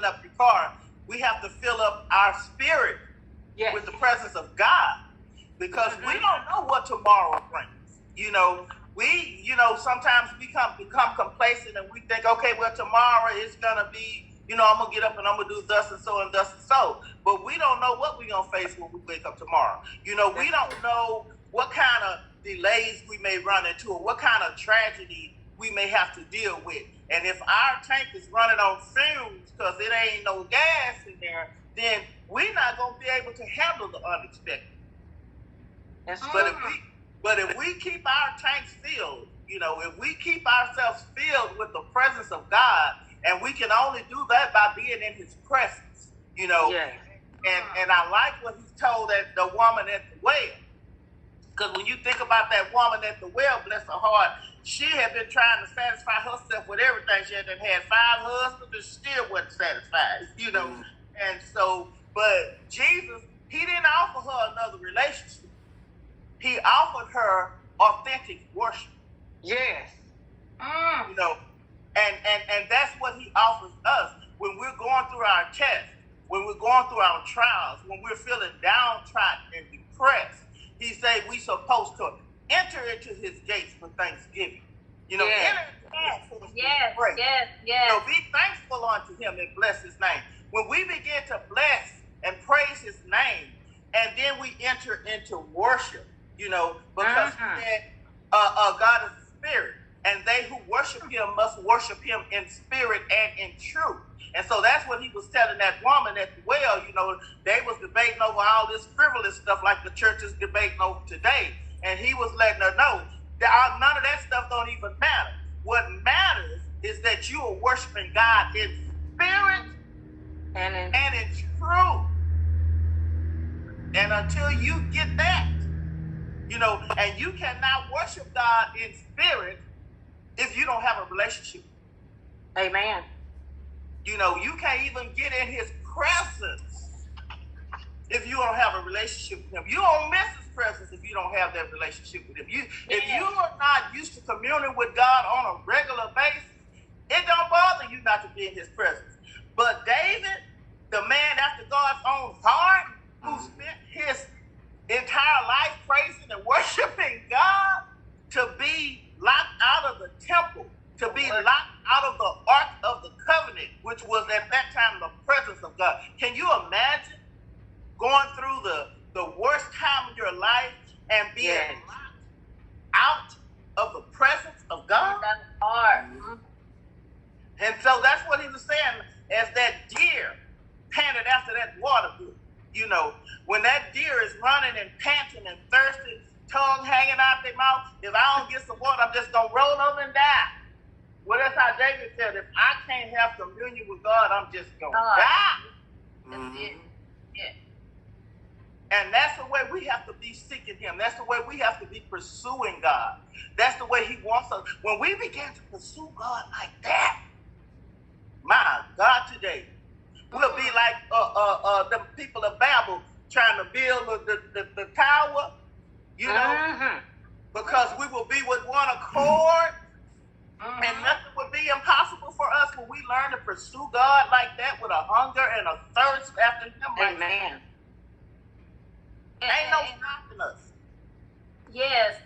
up your car, we have to fill up our spirit with the presence of God, because we don't know what tomorrow brings. Sometimes we become complacent and we think, okay, well, tomorrow is gonna be, I'm gonna get up and I'm gonna do thus and so and thus and so. But we don't know what we're gonna face when we wake up tomorrow. We don't know what kind of delays we may run into, or what kind of tragedy we may have to deal with. And if our tank is running on fumes because it ain't no gas in there, then we're not gonna be able to handle the unexpected. But if we keep our tanks filled, if we keep ourselves filled with the presence of God, and we can only do that by being in his presence, And I like what he told the woman at the well. Because when you think about that woman at the well, bless her heart, she had been trying to satisfy herself with everything. She had 5 husbands and still wasn't satisfied, And so, but Jesus, he didn't offer her another relationship. He offered her authentic worship. Yes. And that's what he offers us when we're going through our tests, when we're going through our trials, when we're feeling downtrodden and depressed. He said we're supposed to enter into his gates with thanksgiving. Enter into his gates with praise. Yes. Be thankful unto him and bless his name. When we begin to bless and praise his name, and then we enter into worship, because he said, God is a spirit, and they who worship him must worship him in spirit and in truth. And so that's what he was telling that woman at the well. They was debating over all this frivolous stuff like the church is debating over today. And he was letting her know that none of that stuff don't even matter. What matters is that you are worshiping God in spirit and in truth. And until you get that, and you cannot worship God in spirit if you don't have a relationship. Amen. You can't even get in his presence if you don't have a relationship with him. You don't miss his presence if you don't have that relationship with him. If you are not used to communing with God on a regular basis, it don't bother you not to be in his presence. But David, the man after God's own heart, who spent his entire life praising and worshiping God, to be locked out of the temple, to be locked out of the Ark of the Covenant, which was at that time the presence of God. Can you imagine going through the worst time of your life and being locked out of the presence of God? That's hard. And so that's what he was saying, as that deer panted after that water brook. When that deer is running and panting and thirsty, tongue hanging out their mouth, if I don't get some water, I'm just going to roll over and die. Well, that's how David said, if I can't have communion with God, I'm just going to die. That's it. Yeah. And that's the way we have to be seeking him. That's the way we have to be pursuing God. That's the way he wants us. When we begin to pursue God like that, my God, today, we'll be like the people of Babel trying to build the tower, because we will be with one accord, and nothing would be impossible for us when we learn to pursue God like that with a hunger and a thirst after him. Amen. Ain't no stopping us. Yes.